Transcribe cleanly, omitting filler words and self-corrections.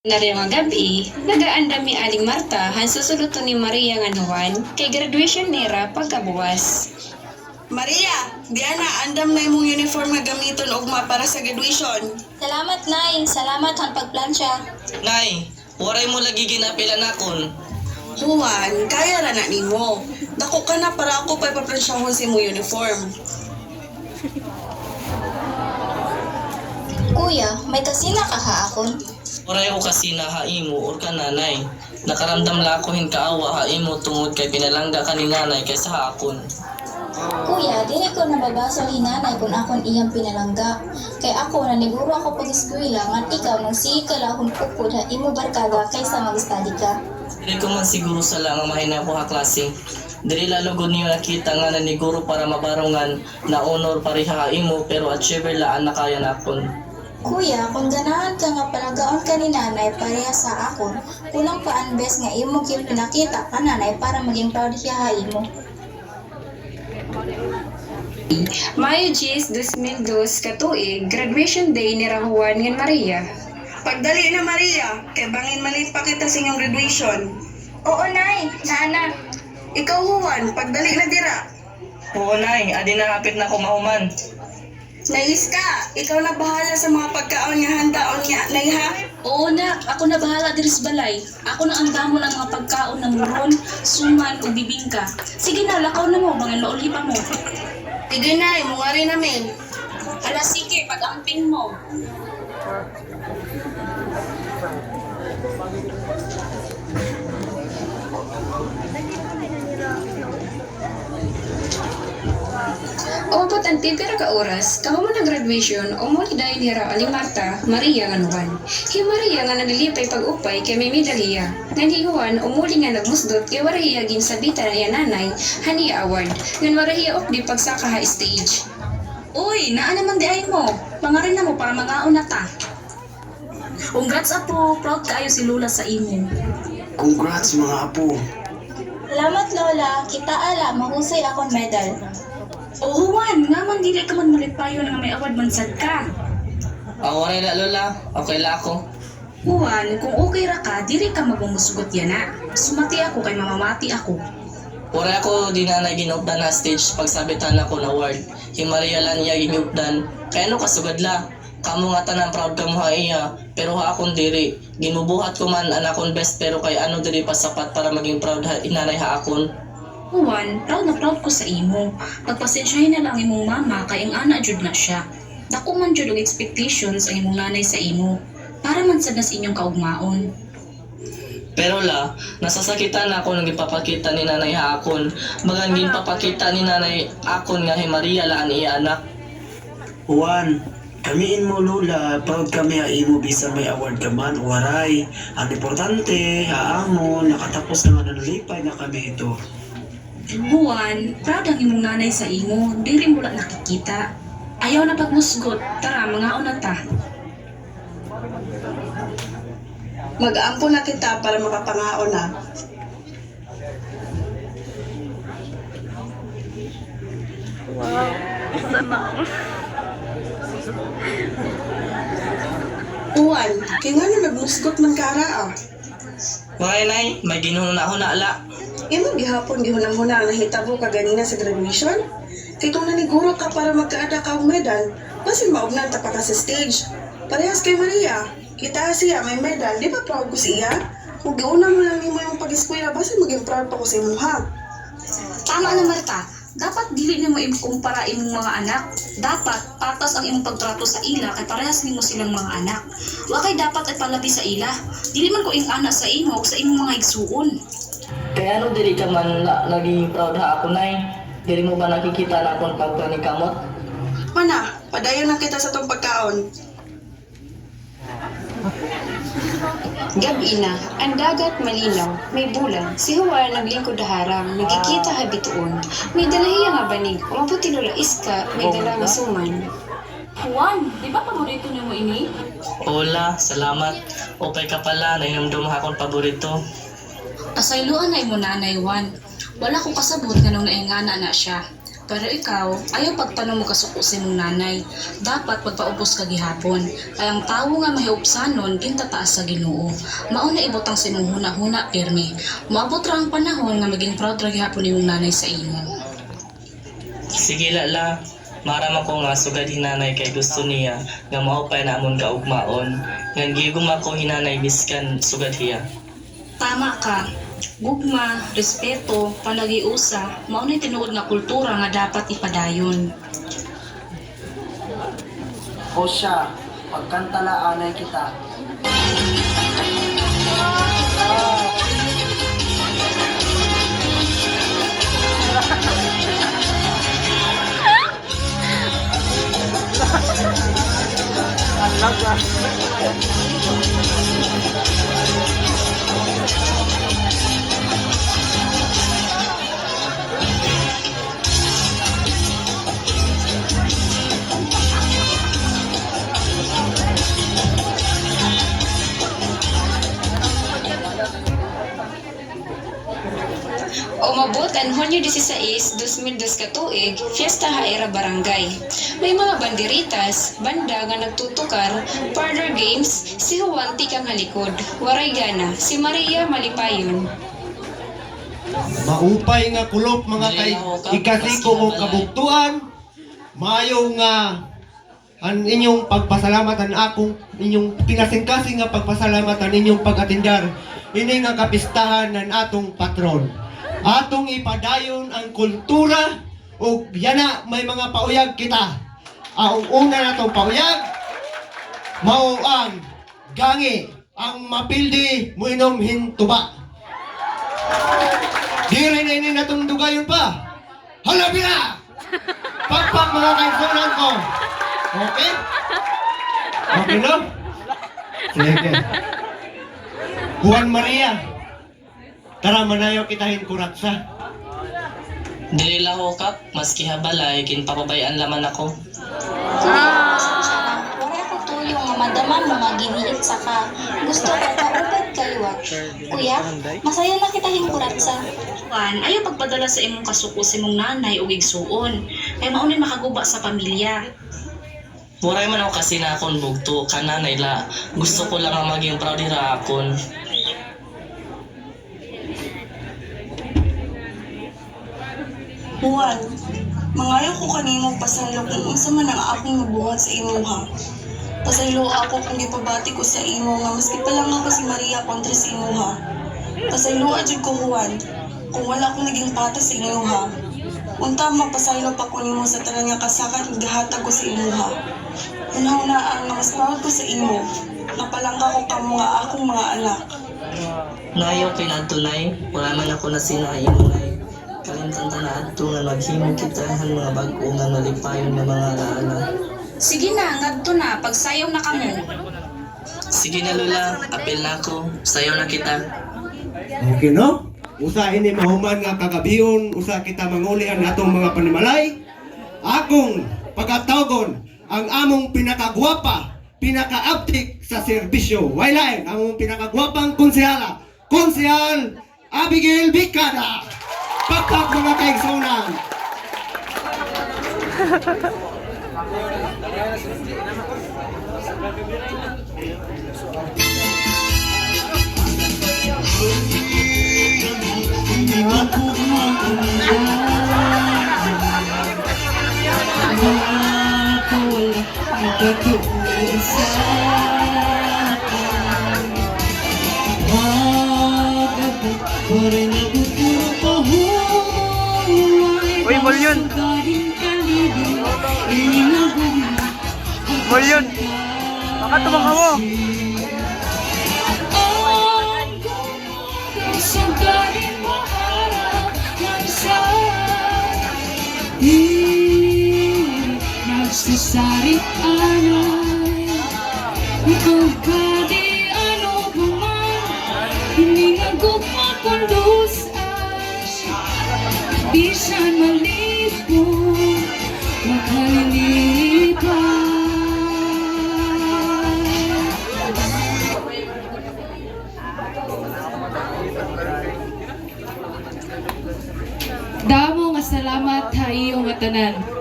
Nariyong gabi, nagaandam mi Aling Marta han susulod ni Maria nga nuwan kay graduation nira pagkabuwas. Maria, Diana, andam na imong uniform nga gamiton ugma para sa graduation. Salamat, Nay. Salamat ang pagplansya. Nay, waray mo lagi ginapilan akon. Juan, kaya ra na nimo. Dako ka na para ako pa ipaplansyahan sa imong uniform. Kuya, may kasina ka ha akon? Waray ko kasi na haimo or ka nanay. Nakaramdam la ako hinkaawa haimo tungod kay pinalangga ka ni nanay kaysa hakon. Kuya, dili ko nababasa hinanay kung akon iyang pinalangga. Kay ako naniguro ako pag-eskwela ngan ikaw nang sige ka lahon pupod ha imo barkada kaysa mag-study ka. Dili ko man siguro sa lang ang mahina ko ha klase. Dili lalo gud niyo nakita nga naniguro para mabarongan na honor pareha haimo pero achiever laan na kaya nakon. Kuya, kung ganahan ka nga palagaon ka ni nanay pareha sa akon, kulang pa ang best nga imo gyud pinakita ka nanay para maging proud siya ha imo. Mayo 10, 2002 katuig, graduation day ni Juan ngan Maria. Pagdali na Maria, kay bangin malit pa kita sa inyong graduation. Oo, Nay. Naana. Ikaw Juan, pagdali na dira. Oo nay, adi na hapit na ko mahuman. Nais ka, ikaw na bahala sa mga pagkaon nga handaon niya, nay ha? Oo na, ako na bahala diri sa balay. Ako na ang damo ng mga pagkaon ng muron, suman o bibingka. Sige na, lakaw na mo, mga nauli pa mo. Sige na, mungari namin. Ala sige, pag-amping mo. Umabot ang pipira ka oras, kamo man ang graduation, umuli dahil nira Aling Marta, Maria nga nuwan. Kay Maria nga naglilipay pag-upay kay may medalya. Ngan hi Juan, umuli nga nagmusdot kay warahiya ginsabita na iya nanay, haniya award. Ngan warahiya di pagsaka ha stage. Uy, naa naman di ay mo. Pangarin na mo para mga na ta. Congrats apo, proud kaayo si Lola sa imo. Congrats mga apo. Salamat, Lola. Kita ala, mahusay akong medal. Oo Juan, nga man dili ka man malipayo nga may award man sad ka. Waray la lola, okay la ako. Juan, kung okay ra ka, diri ka magmumusgot yan na. Sumati ako kay mamamati ako. Waray ako di nanay ginupdan na stage pagsabitan ako na award. Maria lang niya ginupdan. Kaya ano kasugad la? Kamu nga tanan proud ka mo ha iya, pero ha akong diri. Ginubuhat ko man anakon best pero kay ano diri pa sapat para maging proud ha inanay ha akon. Juan, proud na proud ko sa imo. Pagpasensyahin na lang imong mama kay ang ana jud na siya. Dako man jud og expectations ang imong nanay sa imo. Para man sad nas inyong kaugmaon. Pero la, nasasakitan ako nang ipapakita ni nanay ha akon. Magang ginpapakita ni nanay akon nga Maria laan iya anak. Juan, kamiin mo lula, proud kami haimo bisan may award ka man, waray. Ang importante, haamo, nakatapos na nga nalipay na kami ito. Juan, proud ang imong nanay sa imo. Diri mo lang nakikita. Ayaw na pagmusgot. Tara, mga una ta. Mag-aampo na kita para makapangaon na. Juan, kaya nga na nagmusgot man kara ah. Waray nay, may ginuna-huna ala. Imo gihapon gihunang-huna nga hitabo ka ganina sa graduation? Kay kung naniguro ka para magkaada ka og medal, basin maugnan ta pa ka sa stage. Parehas kay Maria, kita siya may medal, di ba proud ko siya? Kung giuna mo lang nimo yung pag-eskwela, basin maging proud pa ko sa imong ha. Tama na Marta. Dapat dili nimo kumpara imong mga anak. Dapat patas ang imong pagtrato sa ila kay parehas nimo silang mga anak. Wa kay dapat ay palabi sa ila. Dili man ko ing anak sa imo o sa imong mga igsuon. Kaya ano diri ka man naging proud ha ako nay? Diri mo ba nakikita na akong pagkanikamot? Mana, padayon na kita sa tong pagkaon. Gabi na, ang dagat malinaw, may bulan. Si Juan naglingkod harang, nagkikita habituon. May dalahiya nga banig, umabuti lula iska, may dala nga suman. Juan, di ba paborito niyo mo ini? Hola, salamat. Okay ka pala, nainomdom akong paborito. Asayloan na imo nanay Juan. Wala ko kasabot nga nung naingana na siya. Pero ikaw, ayaw pagtanong mo kasuko sa imong nanay. Dapat pagpaubos ka gihapon. Kay ang tawo nga mahiupsanon, gintataas sa Ginoo. Mao na ibutang sa imong huna-huna pirmi. Moabot ra ang panahon nga maging proud ra gihapon imong nanay sa imo. Sige lala, maram ako nga sugad hinanay kay gusto niya nga maupay na amon kaugmaon. Nga gigum ako hinanay biskan sugad hiya. Tama ka. Gugma, respeto, panagiusa, mao na tinuod nga kultura nga dapat ipadayon. O siya, pagkantalaanay kita. Umabot ang Hunyo 16, 2002 ka tuig, Fiesta Haera Barangay. May mga banderitas, banda nga nagtutukar, partner games, si Juan Tikang Halikod, Waray Gana, si Maria Malipayon. Maupay nga kulop mga kay ikasiko mong kabuktuan. Maayo nga ang inyong pagpasalamatan akong inyong pinasingkasing nga pagpasalamatan inyong pag-atindar ini nga kapistahan ng atong patron. Atong ipadayon ang kultura ug yana may mga pauyag kita. Ang una natong pauyag mao ang gangi ang mapildi muinom hintuba. Dire na ini natong dugayon pa. Halabi na! Pakpak mga kaibigan ko. Okay? Okay no? Sige. Juan Maria. Tara manayo kitahin kuratsa. Dili laho kap, maski habalay, kinpapabayaan laman ako. Pasensya na. Wala ko tuyo nga madaman mo nga giniit sa ka. Gusto ko kaupad kaliwat. Kuya, masaya na kita hingkuratsa. Juan, ayaw pagpadala sa imong kasuko sa imong nanay o igsuon. Kay maunin makaguba sa pamilya. Muray man ako kasi na akong bugto, kananay la. Gusto ko lang ang maging proud nila akon. Juan, mangayo ko kanimo pasaylo kung unsa man ang akong nabuhat sa imuha. Pasaylo ako kung gipabati ko sa imo nga maski pa lang ako si Maria kontra sa imuha. Pasaylo adjud ko Juan, kung wala akong naging pata sa imuha. Unta magpasaylo pa ko nimo sa tanan nga kasakat ug gihatag ko sa imuha. Unahunaan nga mas proud ko sa imo. Napalangga ko kamo nga akong mga anak. Nayo kinadtunay, wala man ako na sinaimay. Kalimtan na adto nga maghimo kitahan mga bag-o nga nalipayon nga mga laala. Sige na, ngadto na, pagsayaw na kamo. Sige na Lula, apil na ako, sayaw na kita. Okay no? Usa ini mahuman nga kagabion, usa kita manguli ang atong mga panimalay. Akong pagkatawgon ang among pinakagwapa, pinakaaptik sa serbisyo. Waylain, among pinakagwapang konsehala, Konsehal Abigail Bicada. Pakpak mga kaigsunan. Uy, Bolyon! Bolyon! Baka tumangka mo! Nagsasarit anay, ikaw ka di ano ba man, hindi nagugma kung bisan malipo, makalilipan. Damo nga salamat ha iyong tanan.